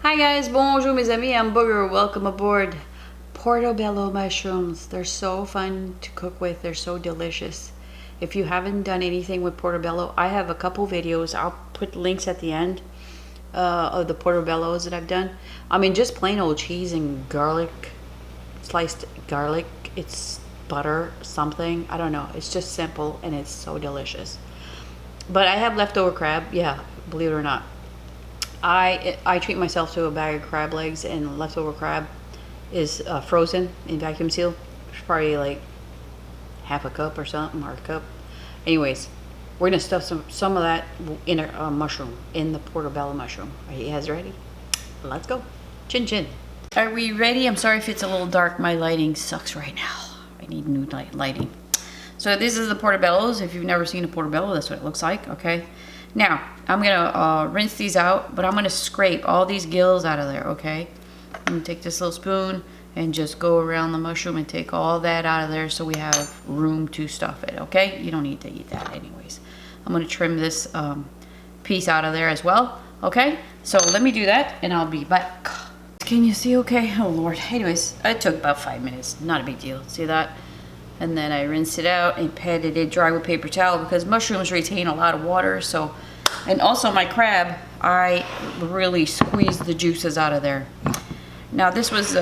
Hi guys, bonjour mes amis, I'm Booger. Welcome aboard. Portobello mushrooms. They're so fun to cook with. They're so delicious. If you haven't done anything with portobello, I have a couple videos. I'll put links at the end of the portobellos that I've done. I mean, just plain old cheese and garlic, sliced garlic. It's butter something. I don't know. It's just simple and it's so delicious. But I have leftover crab. Yeah, believe it or not. I treat myself to a bag of crab legs, and leftover crab is frozen in vacuum seal. It's probably like half a cup or something, or a cup. Anyways, we're gonna stuff some of that in a mushroom, in the portobello mushroom. Are you guys ready? Let's go. Chin chin. Are we ready? I'm sorry if it's a little dark. My lighting sucks right now. I need new lighting. So this is the portobellos. If you've never seen a portobello, that's what it looks like. Okay. Now, I'm gonna rinse these out, but I'm gonna scrape all these gills out of there, okay? I'm gonna take this little spoon and just go around the mushroom and take all that out of there so we have room to stuff it, okay? You don't need to eat that anyways. I'm gonna trim this piece out of there as well, okay? So let me do that and I'll be back. Can you see okay? Oh Lord. Anyways, it took about 5 minutes, not a big deal. See that? And then I rinsed it out and patted it dry with paper towel because mushrooms retain a lot of water. So, and also my crab, I really squeezed the juices out of there. Now this was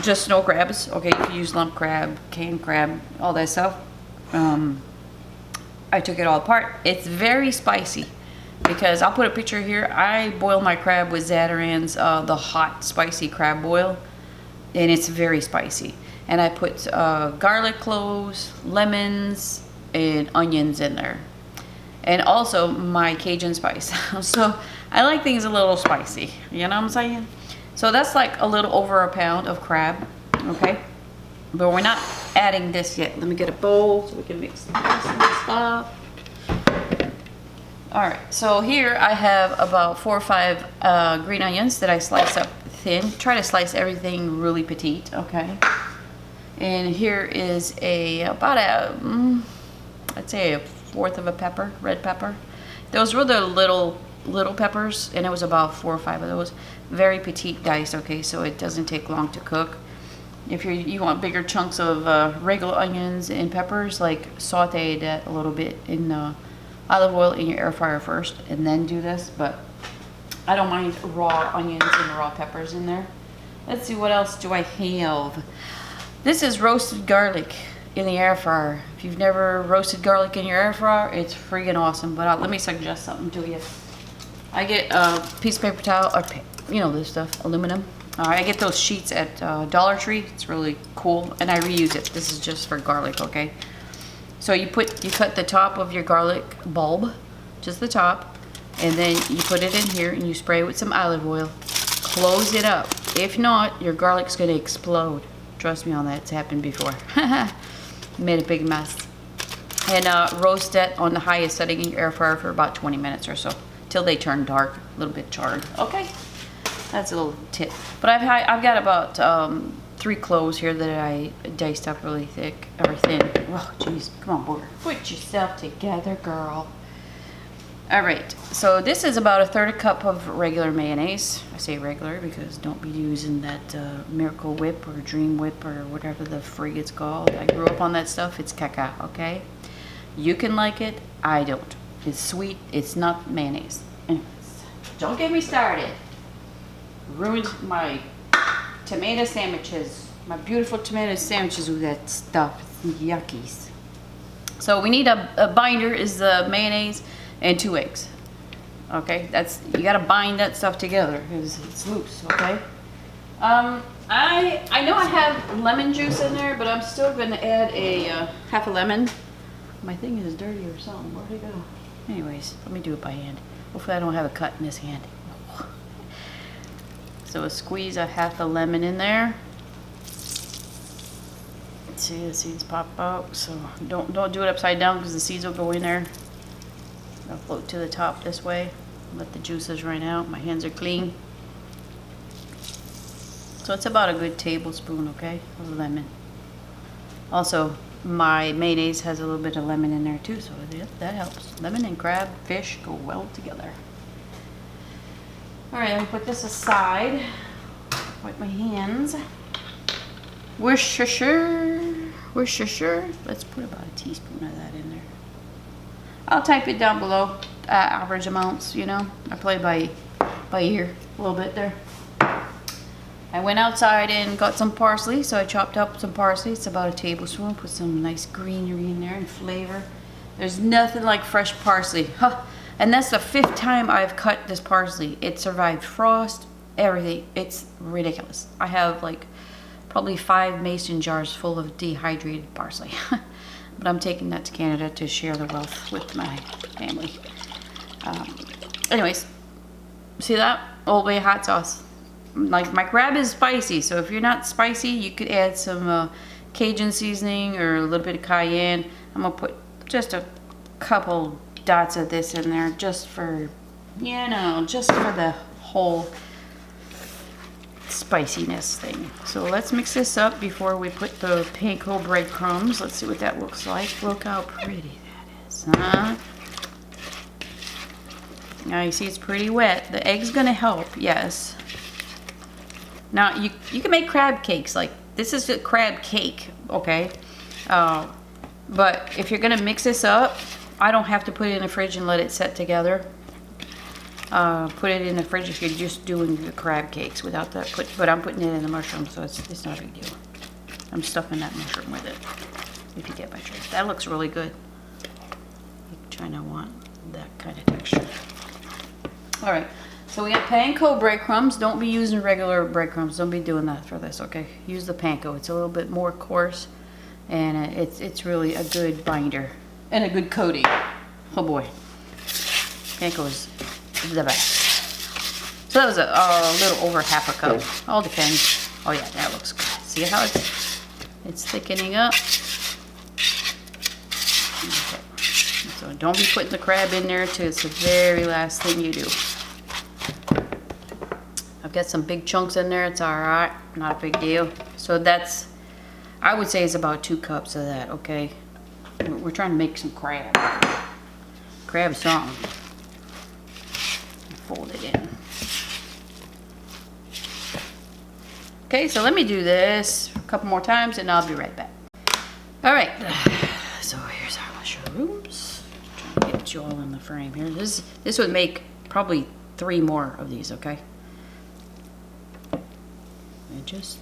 just snow crabs. Okay, you can use lump crab, canned crab, all that stuff. I took it all apart. It's very spicy because I'll put a picture here. I boil my crab with Zatarain's, the hot spicy crab boil, and it's very spicy. And I put garlic cloves, lemons, and onions in there. And also my Cajun spice. So I like things a little spicy, you know what I'm saying? So that's like a little over a pound of crab, okay? But we're not adding this yet. Let me get a bowl so we can mix this and stuff. All right, so here I have about 4 or 5 green onions that I slice up thin. Try to slice everything really petite, okay? And here is about a, I'd say a 1/4 of a pepper, red pepper. Those were the little peppers, and it was about 4 or 5 of those. Very petite diced, okay, so it doesn't take long to cook. If you want bigger chunks of regular onions and peppers, like saute that a little bit in olive oil in your air fryer first, and then do this. But I don't mind raw onions and raw peppers in there. Let's see, what else do I have? This is roasted garlic in the air fryer. If you've never roasted garlic in your air fryer, it's friggin' awesome. But let me suggest something to you. I get a piece of paper towel, or you know this stuff, aluminum. I get those sheets at Dollar Tree. It's really cool, and I reuse it. This is just for garlic, okay? So you cut the top of your garlic bulb, just the top, and then you put it in here and you spray it with some olive oil. Close it up. If not, your garlic's gonna explode. Trust me on that, it's happened before. Made a big mess. And roast that on the highest setting in your air fryer for about 20 minutes or so, till they turn dark, a little bit charred. Okay, that's a little tip. But I've got about 3 cloves here that I diced up really thick, or thin. Oh, jeez, come on, Booger. Put yourself together, girl. All right, so this is about a 1/3 cup of regular mayonnaise. I say regular because don't be using that Miracle Whip or Dream Whip or whatever the frig it's called. I grew up on that stuff. It's caca, okay? You can like it. I don't. It's sweet. It's not mayonnaise. Anyways, don't get me started. Ruined my tomato sandwiches. My beautiful tomato sandwiches with that stuff. It's yuckies. So we need a binder, is the mayonnaise, and 2 eggs. Okay, you gotta bind that stuff together because it's loose. Okay. I know I have lemon juice in there, but I'm still gonna add a half a lemon. My thing is dirty or something. Where'd it go? Anyways, let me do it by hand. Hopefully I don't have a cut in this hand. So a squeeze of half a lemon in there. See the seeds pop out. So don't do it upside down because the seeds will go in there. I'll float to the top this way. Let the juices run out. My hands are clean. So it's about a good tablespoon, okay, of lemon. Also, my mayonnaise has a little bit of lemon in there too, so that helps. Lemon and crab, fish go well together. All right, let me put this aside. Wipe my hands. Worcestershire. Let's put about a teaspoon of that in there. I'll type it down below, average amounts, you know. I play by ear a little bit there. I went outside and got some parsley, so I chopped up some parsley. It's about a tablespoon. Put some nice greenery in there and flavor. There's nothing like fresh parsley. Huh. And that's the 5th time I've cut this parsley. It survived frost, everything. It's ridiculous. I have like probably 5 mason jars full of dehydrated parsley. But I'm taking that to Canada to share the wealth with my family. Anyways, see that? Old Bay hot sauce. Like, my crab is spicy, so if you're not spicy, you could add some Cajun seasoning or a little bit of cayenne. I'm gonna put just a couple dots of this in there just for, you know, just for the whole spiciness thing. So let's mix this up before we put the panko breadcrumbs. Let's see what that looks like. Look how pretty that is, huh? Now you see it's pretty wet. The egg's gonna help, yes. Now you can make crab cakes. Like, this is a crab cake, okay? But if you're gonna mix this up, I don't have to put it in the fridge and let it set together. Put it in the fridge if you're just doing the crab cakes without that. But I'm putting it in the mushroom, so it's not a big deal. I'm stuffing that mushroom with it, if you get my drift. That looks really good. You kind of want that kind of texture. All right, so we got panko breadcrumbs. Don't be using regular breadcrumbs. Don't be doing that for this, okay? Use the panko. It's a little bit more coarse, and it's really a good binder and a good coating. Oh boy, panko is the best. So that was a little over half a cup. All depends. Oh yeah, that looks good. See how it's thickening up? Okay. So don't be putting the crab in there till it's the very last thing you do. I've got some big chunks in there. It's all right. Not a big deal. So that's, I would say, it's about 2 cups of that, okay? We're trying to make some crab. Crab something. Fold it in. Okay, so let me do this a couple more times and I'll be right back. All right, so here's our mushrooms. Trying to get you all in the frame here. This would make probably 3 more of these, okay? And just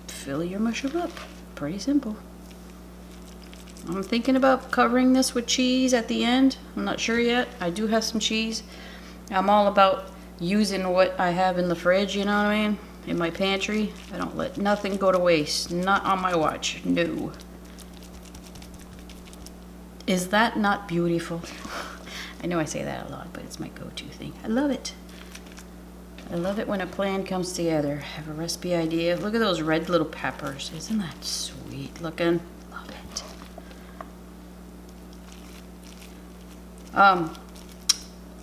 fill your mushroom up. Pretty simple. I'm thinking about covering this with cheese at the end. I'm not sure yet. I do have some cheese. I'm all about using what I have in the fridge, you know what I mean? In my pantry. I don't let nothing go to waste. Not on my watch. No. Is that not beautiful? I know I say that a lot, but it's my go-to thing. I love it. I love it when a plan comes together. Have a recipe idea. Look at those red little peppers. Isn't that sweet looking? Love it.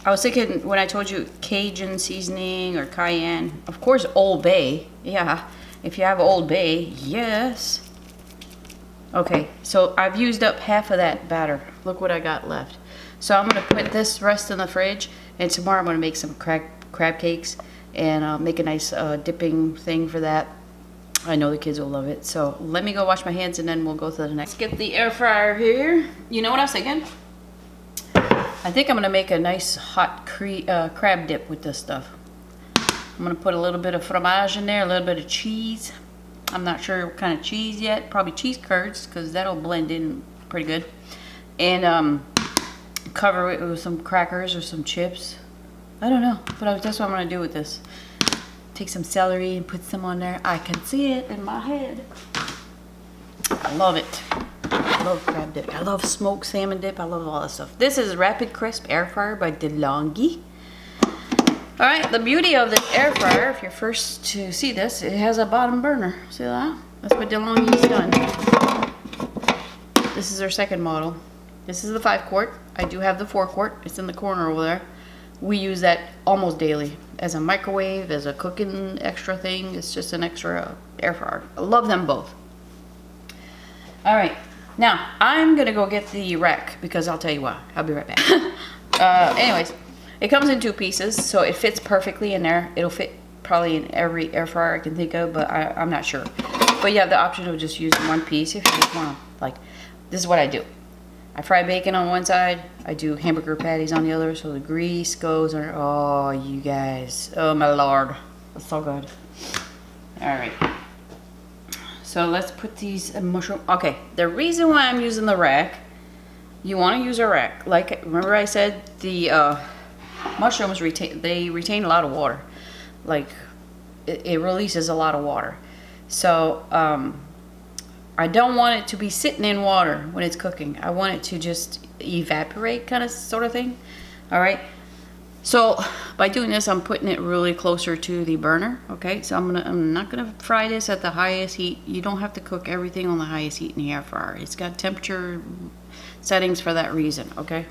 I was thinking when I told you Cajun seasoning or cayenne, of course Old Bay. Yeah, if you have Old Bay, yes. Okay, so I've used up half of that batter. Look what I got left. So I'm gonna put this rest in the fridge, and tomorrow I'm gonna make some crab cakes and make a nice dipping thing for that. I know the kids will love it. So let me go wash my hands and then we'll go to the next. Get the air fryer here. You know what I was thinking? I think I'm gonna make a nice hot crab dip with this stuff. I'm gonna put a little bit of fromage in there, a little bit of cheese. I'm not sure what kind of cheese yet. Probably cheese curds, because that'll blend in pretty good. And cover it with some crackers or some chips. I don't know, but that's what I'm gonna do with this. Take some celery and put some on there. I can see it in my head. I love it. I love crab dip. I love smoked salmon dip. I love all that stuff. This is Rapid Crisp Air Fryer by DeLonghi. All right, the beauty of this air fryer, if you're first to see this, it has a bottom burner. See that? That's what DeLonghi's done. This is their second model. This is the 5-quart. I do have the 4-quart. It's in the corner over there. We use that almost daily as a microwave, as a cooking extra thing. It's just an extra air fryer. I love them both. All right, now I'm gonna go get the rack because I'll tell you why. I'll be right back. Anyways, It comes in 2 pieces, so it fits perfectly in there. It'll fit probably in every air fryer I can think of, but I'm not sure. But you have the option of just using 1 piece if you just want to, like, this is what I do. I fry bacon on one side, I do hamburger patties on the other, so the grease goes on. Oh, you guys, oh my lord, that's so good. All right, so let's put these mushroom. Okay, the reason why I'm using the rack, you want to use a rack. Like, remember I said the mushrooms retain a lot of water. Like, it releases a lot of water. So I don't want it to be sitting in water when it's cooking. I want it to just evaporate, kind of sort of thing. All right. So by doing this, I'm putting it really closer to the burner. Okay. So I'm not gonna fry this at the highest heat. You don't have to cook everything on the highest heat in the air fryer. It's got temperature settings for that reason. Okay.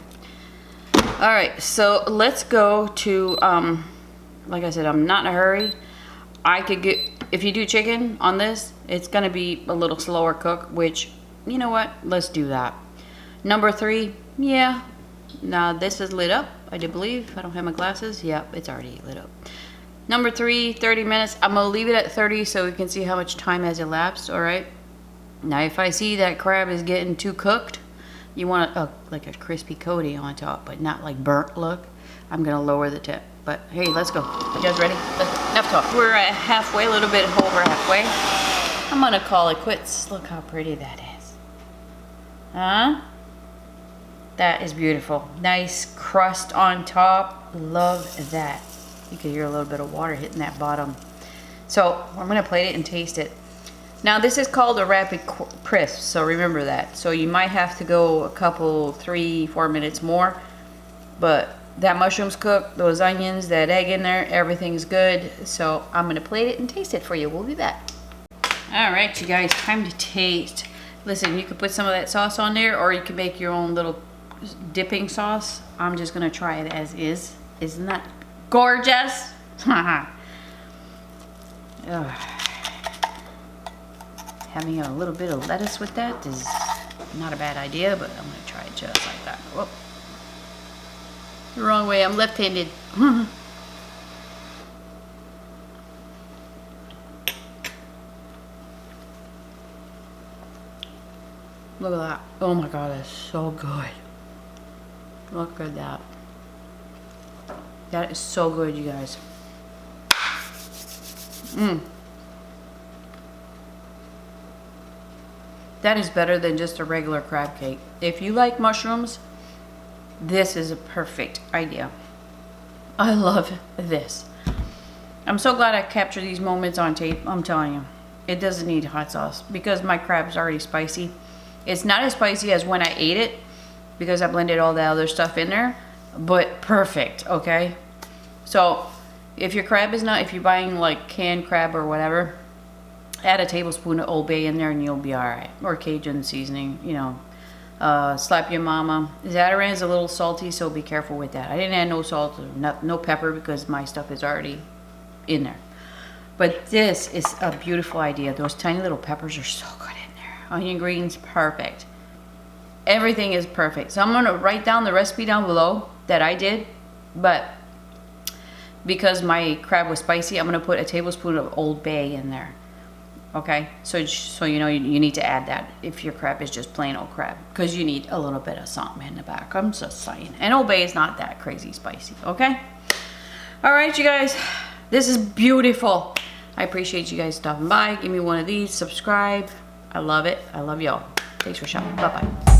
All right. So let's go to like I said, I'm not in a hurry. I could get, if you do chicken on this, it's gonna be a little slower cook, which, you know what, let's do that. Number 3, yeah, now this is lit up, I do believe. I don't have my glasses. Yep, it's already lit up. Number 3, 30 minutes. I'm gonna leave it at 30 so we can see how much time has elapsed. All right, now if I see that crab is getting too cooked, you want like a crispy coating on top, but not like burnt look, I'm gonna lower the tip. But hey, let's go. You guys ready? Enough talk. We're at halfway, a little bit over halfway. I'm gonna call it quits. Look how pretty that is. Huh? That is beautiful. Nice crust on top. Love that. You can hear a little bit of water hitting that bottom. So I'm gonna plate it and taste it. Now this is called a rapid crisp, so remember that. So you might have to go a couple, 3-4 minutes more, but that mushroom's cooked, those onions, that egg in there, everything's good. So I'm gonna plate it and taste it for you. We'll be back. All right, you guys, time to taste. Listen, you could put some of that sauce on there, or you can make your own little dipping sauce. I'm just gonna try it as is. Isn't that gorgeous? Having a little bit of lettuce with that is not a bad idea, but I'm gonna try it just like that. Whoop. The wrong way, I'm left-handed. Look at that. Oh my god, that's so good. Look at that. That is so good, you guys. That is better than just a regular crab cake. If you like mushrooms, this is a perfect idea. I love this. I'm so glad I captured these moments on tape. I'm telling you, it doesn't need hot sauce because my crab's already spicy. It's not as spicy as when I ate it because I blended all the other stuff in there, but perfect, okay? So if your crab is not, if you're buying like canned crab or whatever, add a tablespoon of Old Bay in there and you'll be all right. Or Cajun seasoning, you know. Slap your mama. Zatarain is a little salty, so be careful with that. I didn't add no salt or no pepper because my stuff is already in there. But this is a beautiful idea. Those tiny little peppers are so good in there. Onion greens, perfect. Everything is perfect. So I'm going to write down the recipe down below that I did. But because my crab was spicy, I'm going to put a tablespoon of Old Bay in there. Okay, so you know you need to add that if your crab is just plain old crab, because you need a little bit of something in the back. I'm just saying. And Old Bay is not that crazy spicy, okay? All right, you guys, this is beautiful. I appreciate you guys stopping by. Give me one of these, subscribe. I love it. I love y'all. Thanks for shopping. Bye-bye.